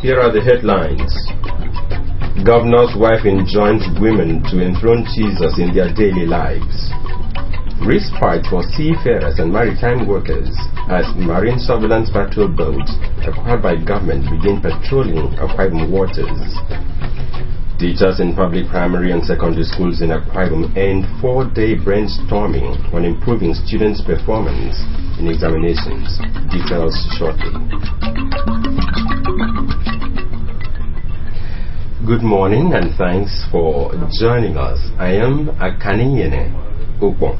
Here are the headlines. Governor's wife enjoins women to enthrone Jesus in their daily lives. Respite for seafarers and maritime workers as marine surveillance patrol boats acquired by government begin patrolling Akwa Ibom waters. Teachers in public primary and secondary schools in Akwa Ibom end 4-day brainstorming on improving students' performance in examinations. Details shortly. Good morning and thanks for joining us. I am Akaniyene Ukwo.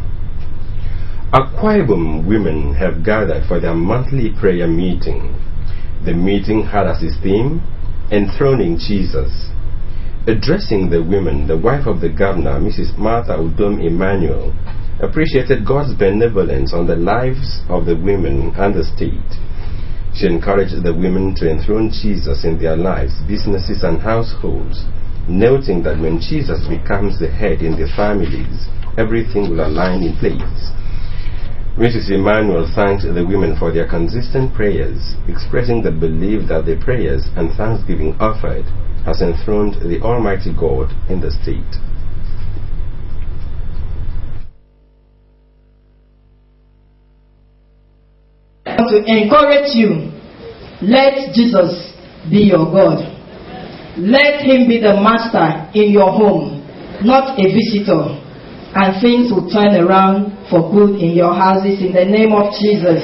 Akwa Ibom women have gathered for their monthly prayer meeting. The meeting had as its theme, Enthroning Jesus. Addressing the women, the wife of the governor, Mrs. Martha Udom Emmanuel, appreciated God's benevolence on the lives of the women and the state. She encouraged the women to enthrone Jesus in their lives, businesses and households, noting that when Jesus becomes the head in their families, everything will align in place. Mrs. Emmanuel thanked the women for their consistent prayers, expressing the belief that the prayers and thanksgiving offered has enthroned the Almighty God in the state. To encourage you, let Jesus be your God. Let him be the master in your home, not a visitor, and things will turn around for good in your houses in the name of Jesus.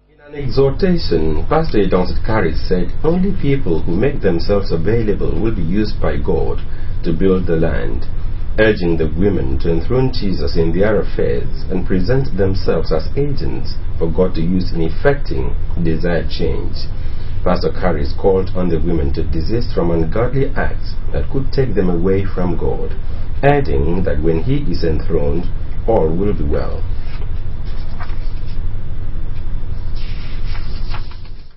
In an exhortation, Pastor Idonsit Kari said, only people who make themselves available will be used by God to build the land, urging the women to enthrone Jesus in their affairs and present themselves as agents for God to use in effecting desired change. Pastor Karis called on the women to desist from ungodly acts that could take them away from God, adding that when he is enthroned, all will be well.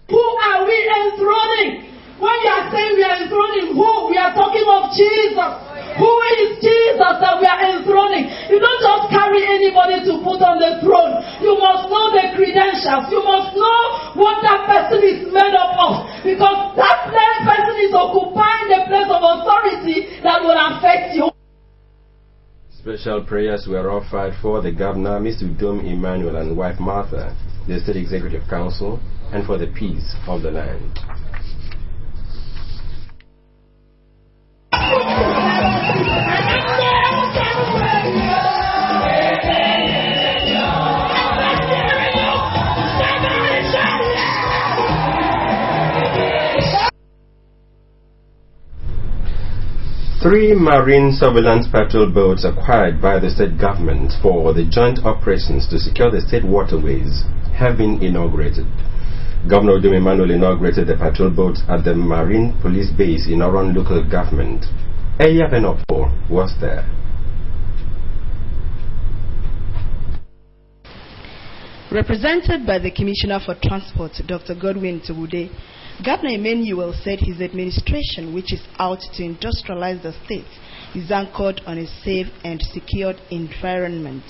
Who are we enthroning? When we are saying we are enthroning who? We are talking of Jesus. Who is Jesus that we are enthroning? You don't just carry anybody to put on the throne. You must know the credentials. You must know what that person is made up of. Because that person is occupying the place of authority that will affect you. Special prayers were offered for the governor, Mr. Udom Emmanuel, and wife Martha, the State Executive Council, and for the peace of the land. Three marine surveillance patrol boats acquired by the state government for the joint operations to secure the state waterways have been inaugurated. Governor Udom Emmanuel inaugurated the patrol boats at the Marine Police Base in Oron local government. Eya Benopo was there. Represented by the Commissioner for Transport, Dr. Godwin Tumude, Governor Emmanuel said his administration, which is out to industrialize the state, is anchored on a safe and secured environment.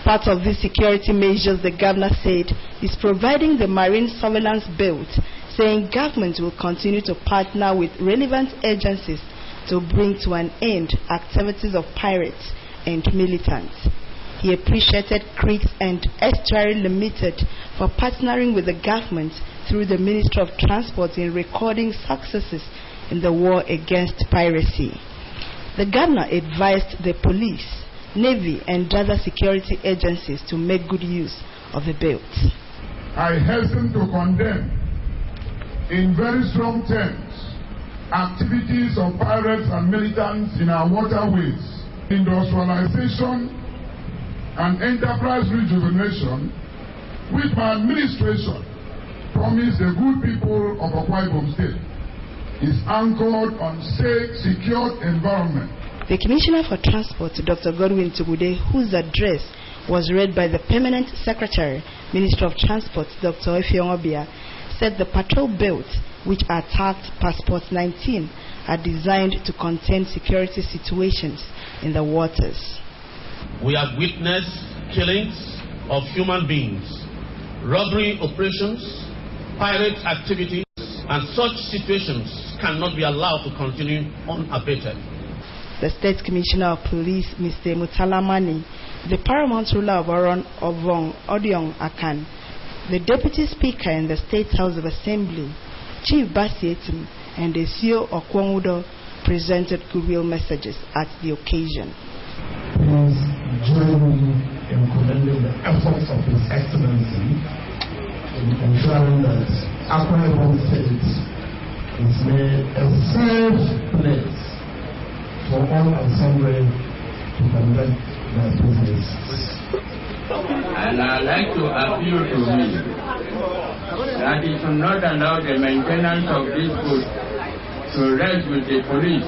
Part of these security measures, the governor said, is providing the marine surveillance belt, saying government will continue to partner with relevant agencies to bring to an end activities of pirates and militants. He appreciated Creeks and Estuary Limited for partnering with the government through the Ministry of Transport in recording successes in the war against piracy. The governor advised the police, Navy, and other security agencies to make good use of the belt. I hasten to condemn in very strong terms activities of pirates and militants in our waterways. Industrialization and enterprise rejuvenation, which my administration promised the good people of Akwa Ibom State, is anchored on safe, secured environment. The Commissioner for Transport, Dr. Godwin Tumude, whose address was read by the Permanent Secretary, Minister of Transport, Dr. Effiong Obia, said the patrol boats, which are tagged Passport 19, are designed to contain security situations in the waters. We have witnessed killings of human beings, robbery operations, pirate activities, And such situations cannot be allowed to continue unabated. The State Commissioner of Police, Mr. Mutalamani, the Paramount Ruler of Ovong, Odion Akan, the Deputy Speaker in the State House of Assembly, Chief Basietim, and the CEO Okwonwudo presented goodwill messages at the occasion. Please join me in commending the efforts of His Excellency in ensuring that Akwa Ibom State is made a safe place for all assembly to conduct their business. And I'd like to appeal to me that it should not allow the maintenance of this goods to rest with the police.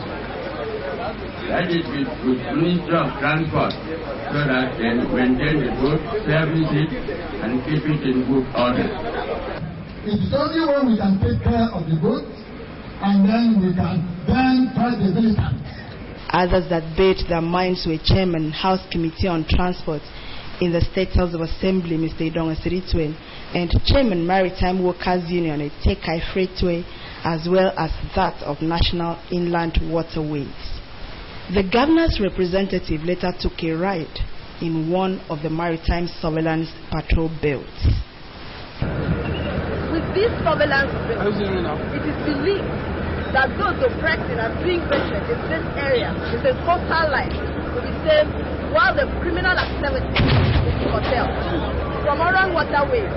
That is with Ministry of Transport, so that they maintain the goods, service it, and keep it in good order. It's only when we can take care of the goods, and then we can then fight the militants. Others that bade their minds were Chairman, House Committee on Transport in the State House of Assembly, Mr. Idong Asiritwe, and Chairman, Maritime Workers Union at Tekai Freightway, as well as that of National Inland Waterways. The governor's representative later took a ride in one of the maritime surveillance patrol belts. With this surveillance belt, it is believed that those oppressing and being reckless in this area is a coastal line will be saved, while the criminal activity is in hotel. From around waterways,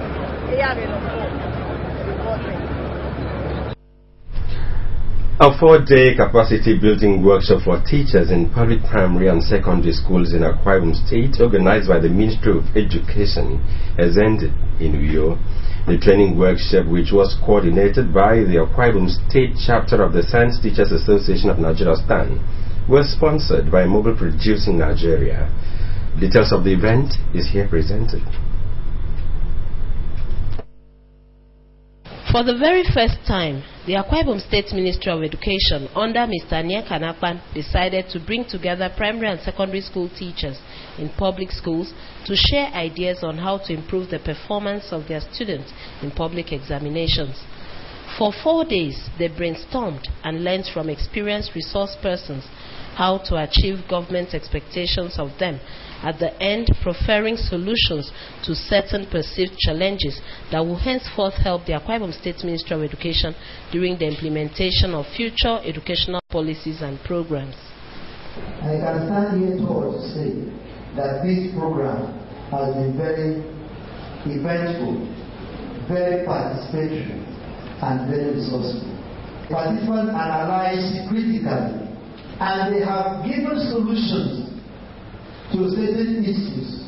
A 4-day capacity building workshop for teachers in public primary and secondary schools in Akwa Ibom State, organized by the Ministry of Education, has ended in Uyo. The training workshop, which was coordinated by the Akwa Ibom State chapter of the Science Teachers Association of Nigeria (STAN), was sponsored by Mobile Producing Nigeria. Details of the event is here presented. For the very first time, the Akwa Ibom State Ministry of Education under Mr. Nneka Nakpan decided to bring together primary and secondary school teachers in public schools to share ideas on how to improve the performance of their students in public examinations. For 4 days, they brainstormed and learned from experienced resource persons how to achieve government expectations of them, at the end proffering solutions to certain perceived challenges that will henceforth help the Akwa Ibom State Ministry of Education during the implementation of future educational policies and programs. I can stand here to say that this program has been very eventful, very participatory, and very resourceful. Participants analyzed critically, and they have given solutions to certain issues.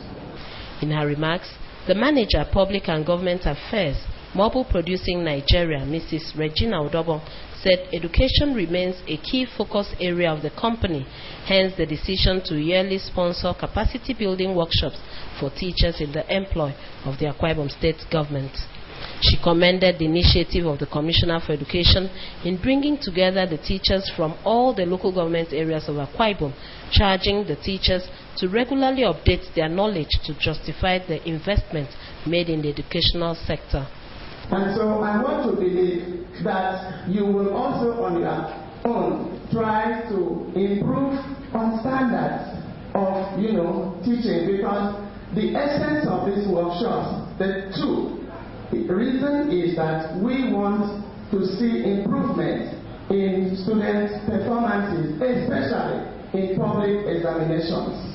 In her remarks, the Manager, Public and Government Affairs, Mobile Producing Nigeria, Mrs. Regina Udobon, said education remains a key focus area of the company, hence the decision to yearly sponsor capacity building workshops for teachers in the employ of the Akwa Ibom State government. She commended the initiative of the Commissioner for Education in bringing together the teachers from all the local government areas of Akwa Ibom, charging the teachers to regularly update their knowledge to justify the investment made in the educational sector. And so I want to believe that you will also on your own try to improve on standards of teaching, because the essence of these workshops, the reason is that we want to see improvement in students' performances, especially in public examinations.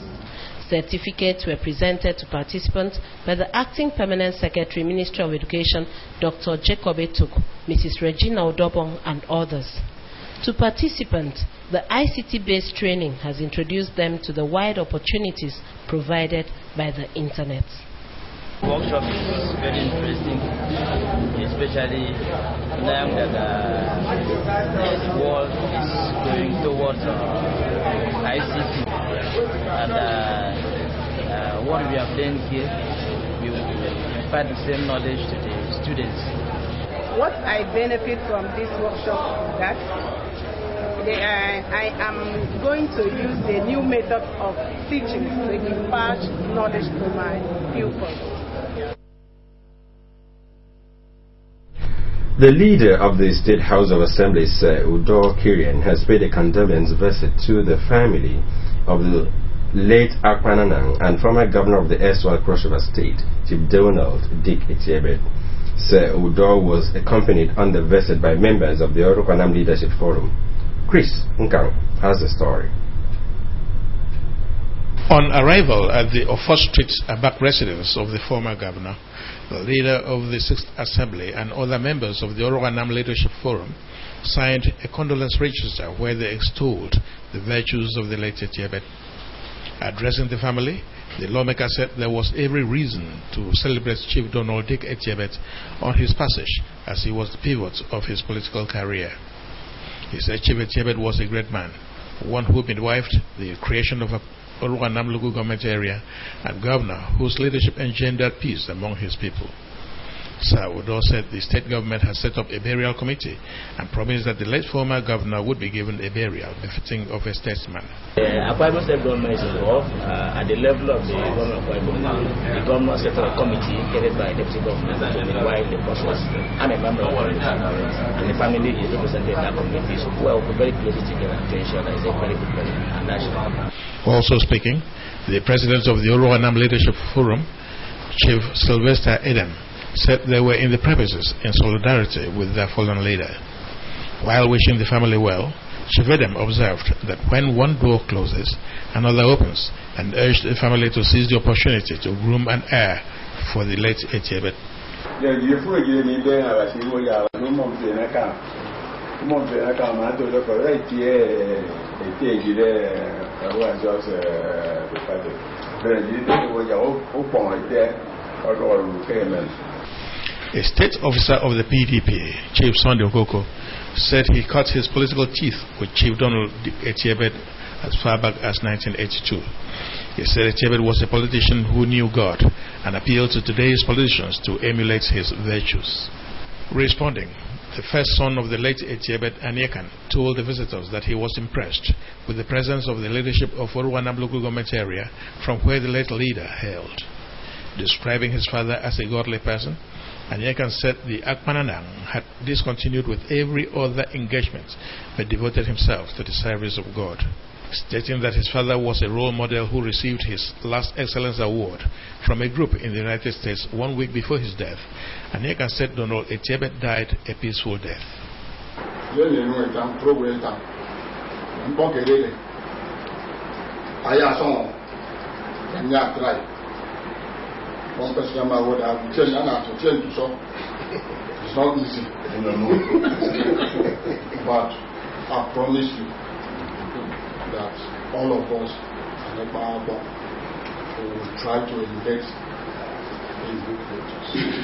Certificates were presented to participants by the Acting Permanent Secretary, Ministry of Education, Dr. Jacob Etuk, Mrs. Regina Udobon, and others. To participants, the ICT-based training has introduced them to the wide opportunities provided by the Internet. The workshop is very interesting, especially now that the world is going towards ICT. And what we have learned here, we will impart the same knowledge to the students. What I benefit from this workshop is that I am going to use a new method of teaching to impart knowledge to my pupils. The leader of the State House of Assembly, Sir Udo Kirian, has paid a condolence visit to the family of the late Akpananang and former governor of the erstwhile Cross River State, Chief Donald Dick Etiebet. Sir Udo was accompanied on the visit by members of the Orokanam Leadership Forum. Chris Nkang has the story. On arrival at the Ofo Street Abak residence of the former governor, the leader of the 6th Assembly and other members of the Orokanam Leadership Forum signed a condolence register where they extolled the virtues of the late Etiebet. Addressing the family, the lawmaker said there was every reason to celebrate Chief Donald Dick Etiebet on his passage, as he was the pivot of his political career. He said Chief Etiebet was a great man, one who midwifed the creation of a Orokanam local government area and governor whose leadership engendered peace among his people. Sir Udo said the state government has set up a burial committee and promised that the late former governor would be given a burial befitting of a statesman. Akwa Ibom State government is involved at the level of the governor of Akwa Ibom. The governor set up a committee headed by deputy governor to midwife the process. I'm a member of the family, and the family is represented in that committee, so we will work very closely together to ensure that it's a very good president. And that's also speaking, the president of the Orokanam Leadership Forum, Chief Sylvester Edem, said they were in the premises in solidarity with their fallen leader. While wishing the family well, Chief Edem observed that when one door closes, another opens, and urged the family to seize the opportunity to groom an heir for the late Etiebet. A state officer of the PDP, Chief Sunday Okoko, said he cut his political teeth with Chief Donald Etiebet as far back as 1982. He said Etiebet was a politician who knew God and appealed to today's politicians to emulate his virtues. Responding, the first son of the late Etiebet, Anyekan, told the visitors that he was impressed with the presence of the leadership of Orokanam local government area from where the late leader hailed. Describing his father as a godly person, Anyekan said the Akpananang had discontinued with every other engagement but devoted himself to the service of God. Stating that his father was a role model who received his last excellence award from a group in the United States 1 week before his death, Anyekan said Donald Etiebet died a peaceful death. It's not easy, but I promise you that all of us will try to emulate his good virtues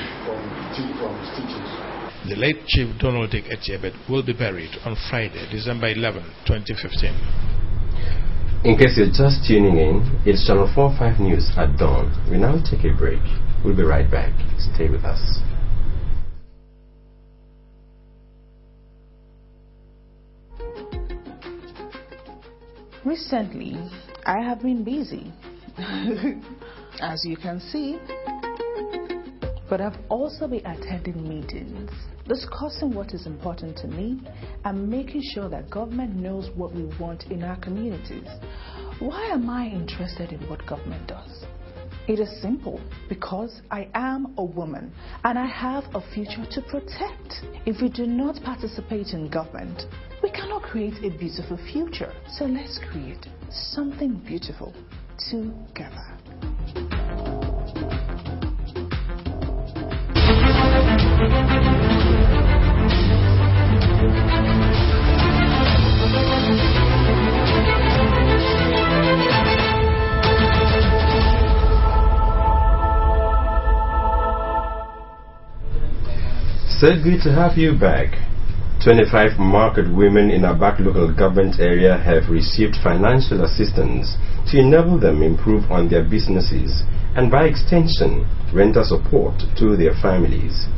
from his teachings. The late Chief Donald Dick Etiebet will be buried on Friday, December 11, 2015. In case you're just tuning in, it's Channel 45 News at dawn. We now take a break. We'll be right back. Stay with us. Recently, I have been busy, as you can see, but I've also been attending meetings, discussing what is important to me and making sure that government knows what we want in our communities. Why am I interested in what government does? It is simple, because I am a woman and I have a future to protect. If we do not participate in government, we cannot create a beautiful future. So let's create something beautiful together. So good to have you back. 25 market women in Abak local government area have received financial assistance to enable them improve on their businesses and by extension render support to their families.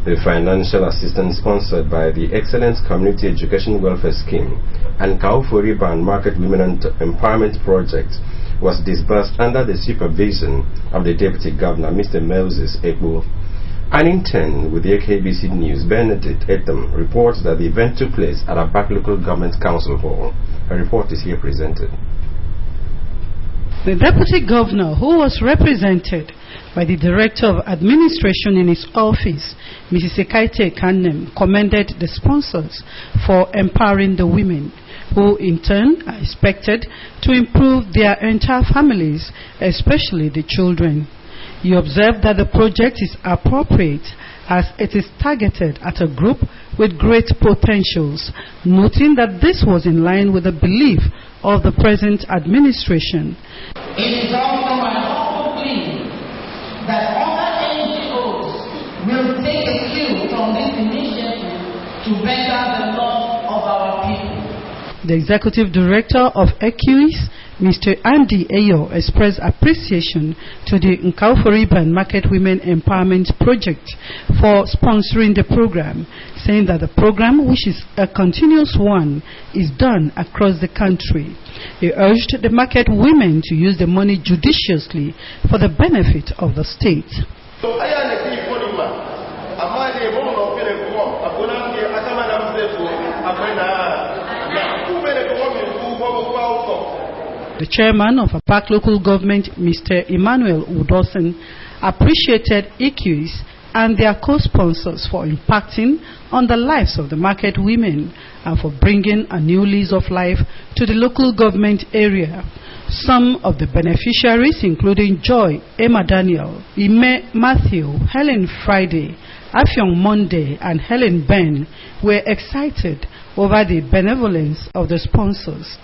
The financial assistance sponsored by the Excellence Community Education Welfare Scheme and Kaufuriban Market Women Empowerment Project was disbursed under the supervision of the Deputy Governor, Mr. Moses Ekbu. An intern with the AKBC News, Benedict Etam, reports that the event took place at Abak Local Government Council Hall. A report is here presented. The Deputy Governor, who was represented by the Director of Administration in his office, Mrs. Ekaite Kanem, commended the sponsors for empowering the women, who in turn are expected to improve their entire families, especially the children. He observed that the project is appropriate as it is targeted at a group with great potentials, noting that this was in line with the belief of the present administration. It is also my humble plea that other NGOs will take a cue from this initiative to better the lot of our people. The Executive Director of EQUIS, Mr. Andy Ayo, expressed appreciation to the Nkauforiban Market Women Empowerment Project for sponsoring the program, saying that the program, which is a continuous one, is done across the country. He urged the market women to use the money judiciously for the benefit of the state. The chairman of Abak Local Government, Mr. Emmanuel Udosen, appreciated EQUIS and their co-sponsors for impacting on the lives of the market women and for bringing a new lease of life to the local government area. Some of the beneficiaries, including Joy, Emma Daniel, Ime Matthew, Helen Friday, Afyong Monday, and Helen Ben, were excited over the benevolence of the sponsors.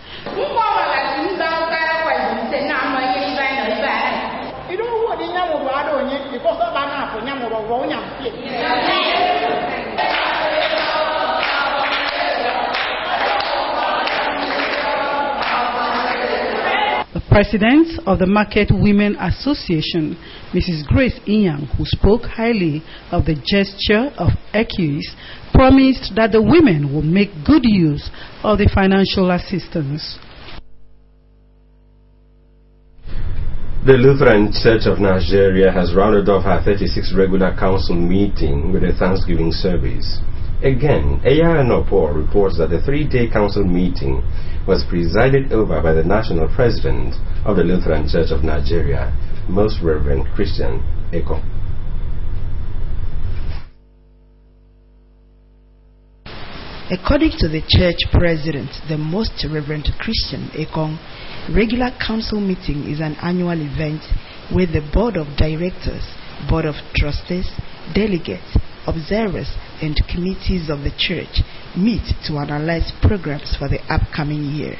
The president of the Market Women Association, Mrs. Grace Inyang, who spoke highly of the gesture of EQUIS, promised that the women would make good use of the financial assistance. The Lutheran Church of Nigeria has rounded off her 36th regular council meeting with a Thanksgiving service. Again, Eya Nopo reports that the 3-day council meeting was presided over by the national president of the Lutheran Church of Nigeria, Most Reverend Christian Eko. According to the church president, the Most Reverend Christian Ekong, regular council meeting is an annual event where the board of directors, board of trustees, delegates, observers, and committees of the church meet to analyze programs for the upcoming year.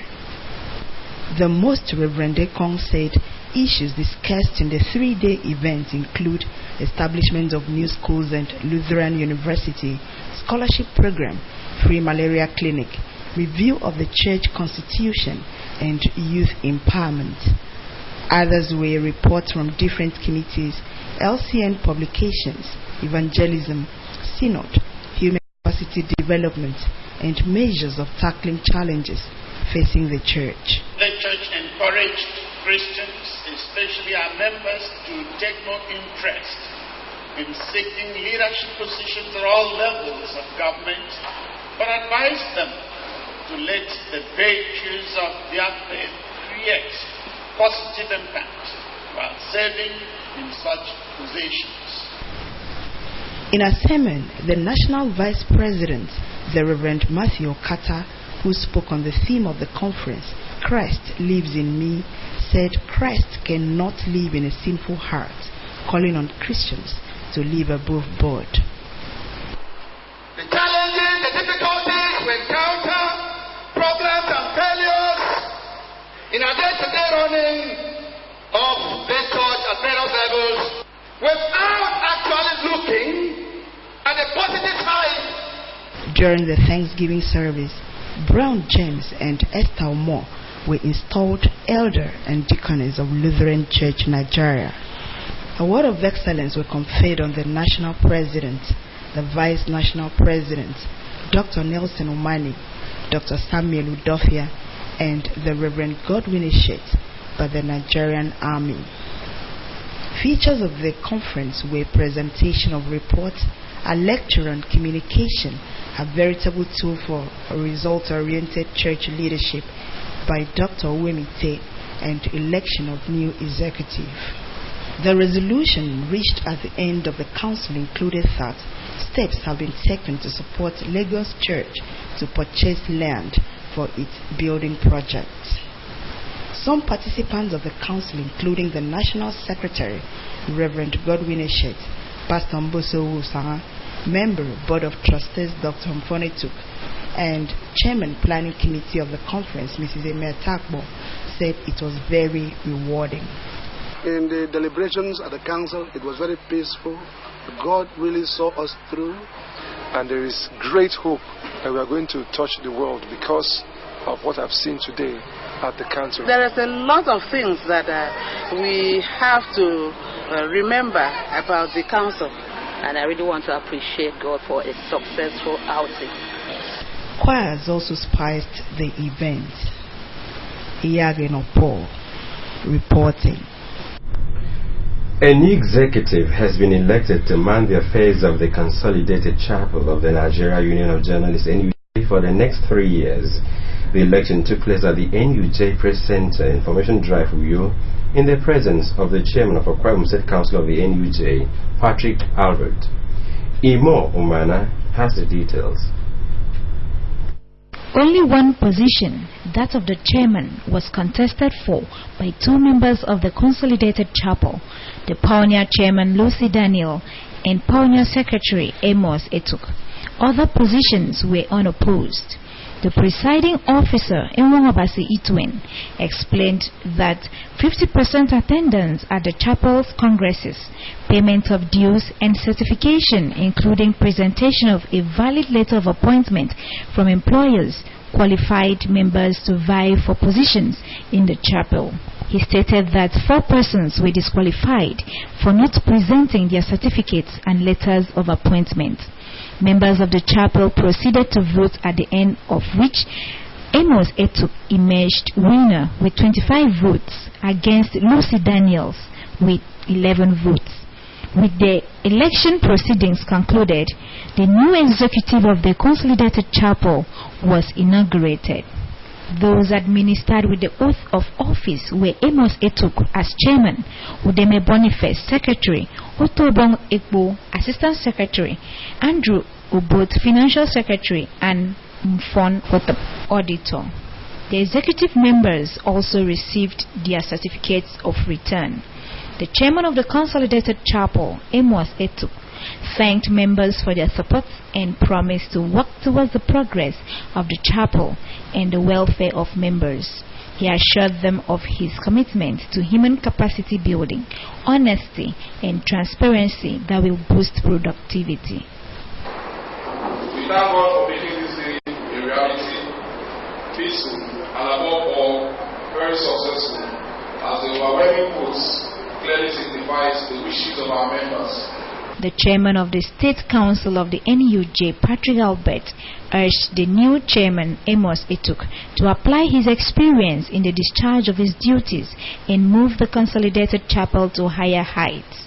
The Most Reverend Ekong said issues discussed in the 3-day event include establishment of new schools and Lutheran University, scholarship program, free malaria clinic, review of the church constitution, and youth empowerment. Others were reports from different committees, LCN publications, evangelism, synod, human capacity development, and measures of tackling challenges facing the church. The church encouraged Christians, especially our members, to take more interest in seeking leadership positions at all levels of government, but advised them to let the virtues of their faith create positive impact while serving in such positions. In a sermon, the National Vice President, the Reverend Matthew Okata, who spoke on the theme of the conference, Christ Lives in Me, said Christ cannot live in a sinful heart, calling on Christians to live above board. The challenges, the difficulties we encounter, problems and failures in our day-to-day running of this church at various levels, without actually looking at the positive side. During the Thanksgiving service, Brown James and Esther Moore were installed elder and deaconess of Lutheran Church Nigeria. A word of excellence were conferred on the national president, the vice national president, Dr. Nelson Omani, Dr. Samuel Udofia, and the Reverend Godwin Eshet by the Nigerian Army. features of the conference were presentation of reports, a lecture on communication, a veritable tool for a result-oriented church leadership by Dr. Wemite, and election of new executive. The resolution reached at the end of the council included that steps have been taken to support Lagos Church to purchase land for its building projects. Some participants of the council, including the National Secretary, Reverend Godwin Eshet, Pastor Mboso Wusanga, Member, Board of Trustees, Dr. Mfone Tuk, and Chairman, Planning Committee of the conference, Mrs. Emir Takbo, said it was very rewarding. In the deliberations at the council, it was very peaceful. God really saw us through. And there is great hope that we are going to touch the world because of what I've seen today at the council. There is a lot of things that we have to remember about the council. And I really want to appreciate God for a successful outing. Choirs also spiced the event. Iyageno Paul reporting. A new executive has been elected to man the affairs of the Consolidated Chapel of the Nigeria Union of Journalists NUJ for the next 3 years. The election took place at the NUJ Press Center Information Drive Uyo in the presence of the chairman of Akwa Ibom State Council of the NUJ, Patrick Albert. Imo Umana has the details. Only one position, that of the chairman, was contested for by 2 members of the Consolidated Chapel, the pioneer chairman Lucy Daniel and pioneer secretary Amos Etuk. Other positions were unopposed. The presiding officer, Enwongabasi Itwen, explained that 50% attendance at the chapel's congresses, payment of dues and certification, including presentation of a valid letter of appointment from employers, qualified members to vie for positions in the chapel. He stated that 4 persons were disqualified for not presenting their certificates and letters of appointment. Members of the chapel proceeded to vote, at the end of which Amos Etuk emerged winner with 25 votes against Lucy Daniels with 11 votes. With the election proceedings concluded, the new executive of the Consolidated Chapel was inaugurated. Those administered with the oath of office were Amos Etuk as chairman, Udeme Boniface secretary, Otobong Ekbo assistant secretary, Andrew Ubot financial secretary, and Mfon Otop auditor. The executive members also received their certificates of return. The chairman of the Consolidated Chapel, Amos Etuk, thanked members for their support and promised to work towards the progress of the chapel and the welfare of members. He assured them of his commitment to human capacity building, honesty, and transparency that will boost productivity. We thank God for making this day a reality, peaceful, and above all, very successful, as the overwhelming votes clearly signifies the wishes of our members. The chairman of the State Council of the NUJ, Patrick Albert, urged the new chairman, Amos Etuk, to apply his experience in the discharge of his duties and move the Consolidated Chapel to higher heights.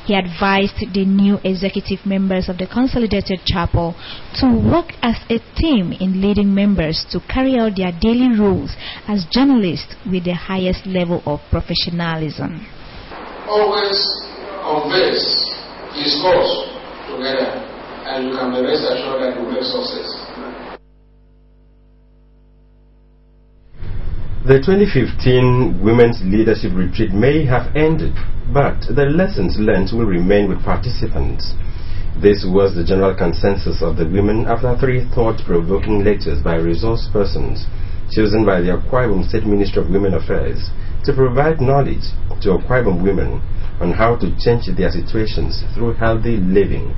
He advised the new executive members of the Consolidated Chapel to work as a team in leading members to carry out their daily roles as journalists with the highest level of professionalism. Always converse, discuss together, and you can be rest assured that you will make success. The 2015 Women's Leadership Retreat may have ended, but the lessons learned will remain with participants. This was the general consensus of the women after 3 thought-provoking lectures by resource persons chosen by the Akwa Ibom State Ministry of Women Affairs to provide knowledge to Akwa Ibom women on how to change their situations through healthy living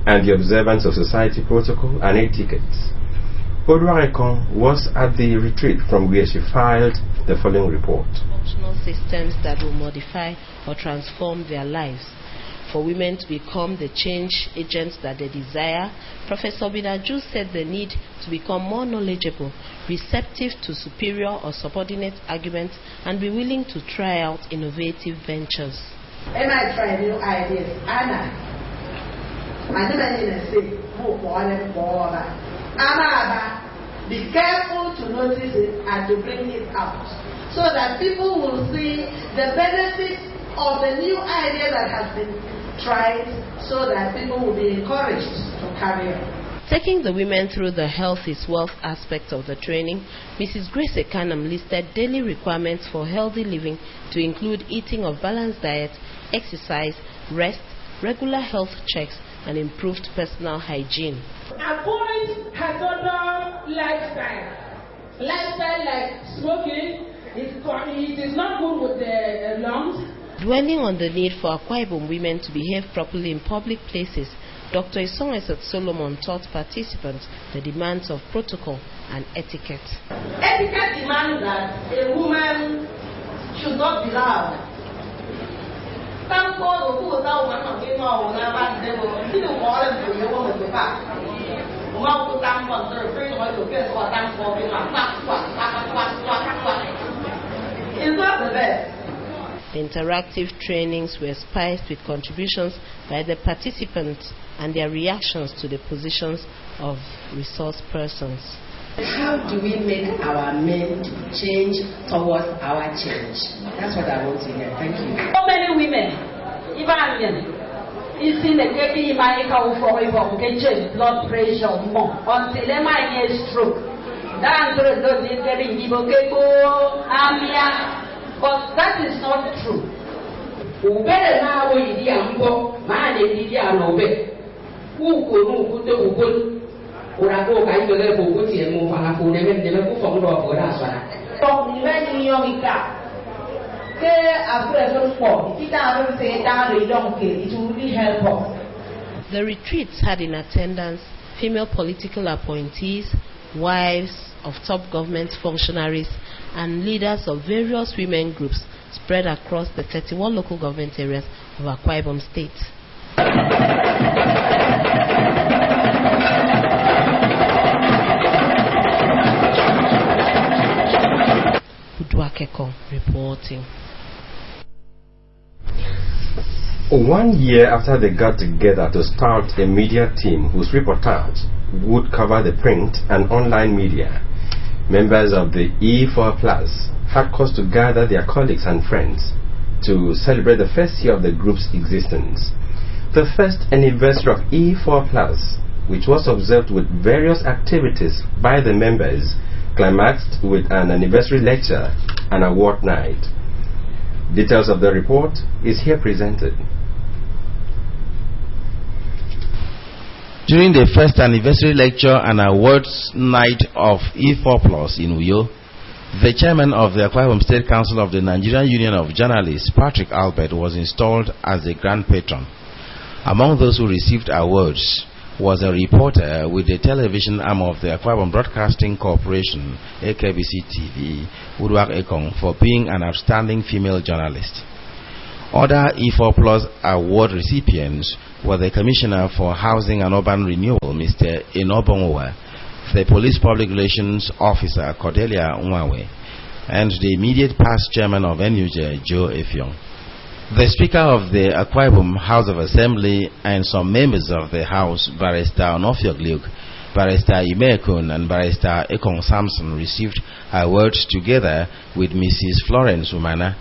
and the observance of society protocol and etiquettes. Oduarekon was at the retreat, from where she filed the following report. Functional systems that will modify or transform their lives. For women to become the change agents that they desire, Professor Binaju said the need to become more knowledgeable, receptive to superior or subordinate arguments, and be willing to try out innovative ventures. And I try new ideas. Anna, I never say, Anna, be careful to notice it and to bring it out, so that people will see the benefits of the new idea that has been tried, so that people will be encouraged to carry on. Taking the women through the health is wealth aspect of the training, Mrs. Grace Ekanam listed daily requirements for healthy living to include eating of balanced diet, exercise, rest, regular health checks, and improved personal hygiene. Avoid hazardous lifestyle. Lifestyle like smoking, it is not good with the lungs. Dwelling on the need for Akwa Ibom women to behave properly in public places, Dr. Isonwesat Solomon taught participants the demands of protocol and etiquette. Etiquette demands that a woman should not be loud. It's not the best. The interactive trainings were spiced with contributions by the participants and their reactions to the positions of resource persons. How do we make our men change towards our change? That's what I want to hear. Thank you. So many women, even you see the baby might go for change blood pressure more until they might get stroke. But that is not true. The retreats had in attendance female political appointees, wives of top government functionaries, and leaders of various women groups spread across the 31 local government areas of Akwa Ibom State. Udwakeko reporting. 1 year after they got together to start a media team whose reportage would cover the print and online media, members of the E4 Plus had cause to gather their colleagues and friends to celebrate the first year of the group's existence. The first anniversary of E4 Plus, which was observed with various activities by the members, climaxed with an anniversary lecture and award night. Details of the report is here presented. During the first anniversary lecture and awards night of E4 Plus in Uyo, the chairman of the Akwa Ibom State Council of the Nigerian Union of Journalists, Patrick Albert, was installed as the grand patron. Among those who received awards was a reporter with the television arm of the Akwa Ibom Broadcasting Corporation, AKBC TV, Udwak Ekong, for being an outstanding female journalist. Other E4 Plus award recipients were the Commissioner for Housing and Urban Renewal, Mr. Enobongowa, the Police Public Relations Officer, Cordelia Nwawe, and the immediate past chairman of NUJ, Joe Effiong. The Speaker of the Akwa Ibom House of Assembly and some members of the House, Barrister Onofiok Luke, Barrister Imekun, and Barrister Ekong Samson, received awards together with Mrs. Florence Umana,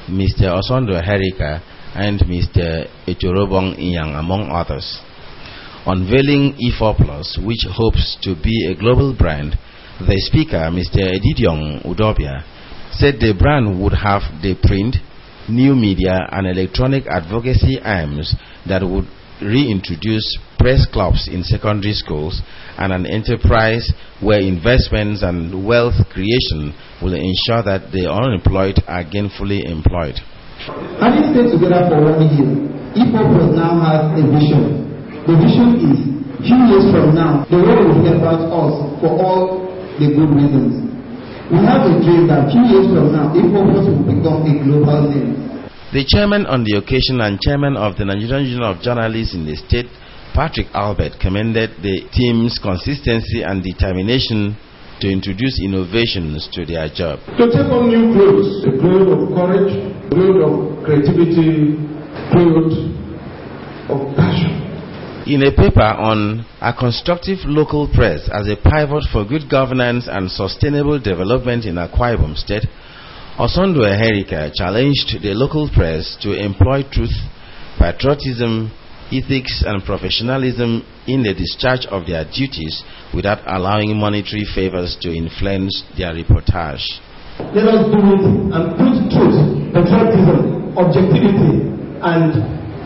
Mr. Osondo Herika, and Mr. Echorobong Inyang, among others. Unveiling E4 Plus, which hopes to be a global brand, the Speaker, Mr. Edidiong Udobia, said the brand would have the print, new media, and electronic advocacy arms that would reintroduce press clubs in secondary schools and an enterprise where investments and wealth creation will ensure that the unemployed are gainfully employed. Having stayed together for 1 year, E4 Plus now has a vision. The vision is, few years from now, the world will forget about us for all the good reasons. We have a dream that few years from now, E4 Plus will become a global name. The chairman on the occasion and chairman of the Nigerian Union of Journalists in the state, Patrick Albert, commended the team's consistency and determination to introduce innovations to their job. To take on new clothes, a cloth of courage, a cloth of creativity, filled of passion. In a paper on a constructive local press as a pivot for good governance and sustainable development in Akwa Ibom State, Osondo Eherika challenged the local press to employ truth, patriotism, ethics, and professionalism in the discharge of their duties without allowing monetary favors to influence their reportage. Let us do it and put truth, patriotism, objectivity, and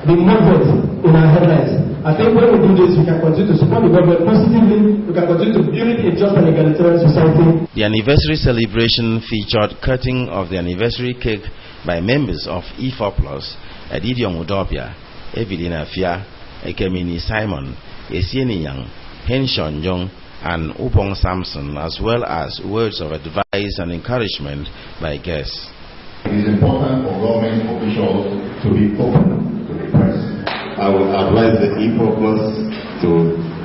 the moderate in our headlines. I think when we do this, we can continue to support the government positively, we can continue to build a just and egalitarian society. The anniversary celebration featured cutting of the anniversary cake by members of E4+, Edidion Udobia, Evelina Fia, Ekemini Simon, Esieni Yang, Henshon Jong, and Ubong Samson, as well as words of advice and encouragement by guests. It is important for government officials to be open to the press. I would advise the E4+ to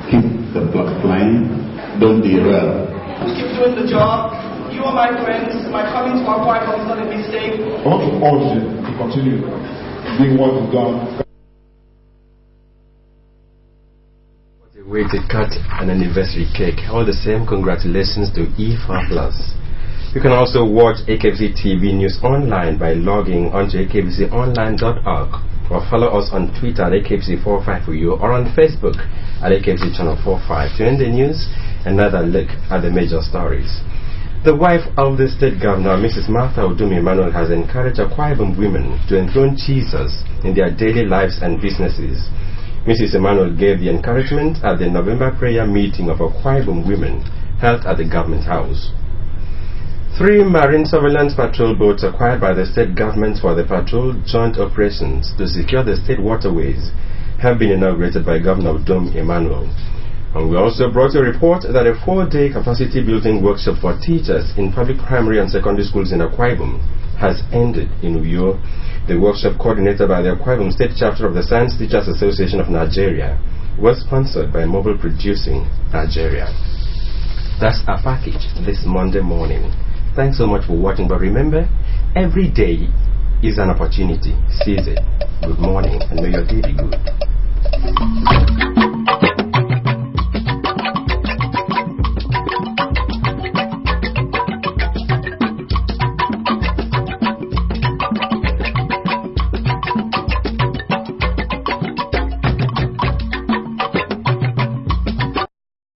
keep the flying, don't derail. Keep doing the job. You are my friends. My coming to Akwa Ibom is not a mistake. I want to urge you to continue doing what you've done. What a way to cut an anniversary cake. All the same, congratulations to E4+. You can also watch AKBC TV News online by logging onto akbconline.org or follow us on Twitter at AKBC45FU or on Facebook at AKBC Channel 45. To end the news, another look at the major stories. The wife of the state governor, Mrs. Martha Odum Emmanuel, has encouraged Akwa Ibom women to enthrone Jesus in their daily lives and businesses. Mrs. Emmanuel gave the encouragement at the November prayer meeting of Akwa Ibom women held at the government house. 3 marine surveillance patrol boats acquired by the state government for the patrol joint operations to secure the state waterways have been inaugurated by Governor Odum Emmanuel. And we also brought a report that a 4-day capacity building workshop for teachers in public primary and secondary schools in Akwa Ibom has ended in Uyo. The workshop, coordinated by the Akwa Ibom State Chapter of the Science Teachers Association of Nigeria, was sponsored by Mobile Producing Nigeria. That's our package this Monday morning. Thanks so much for watching, but remember, every day is an opportunity. Seize it. Good morning, and may your day be good.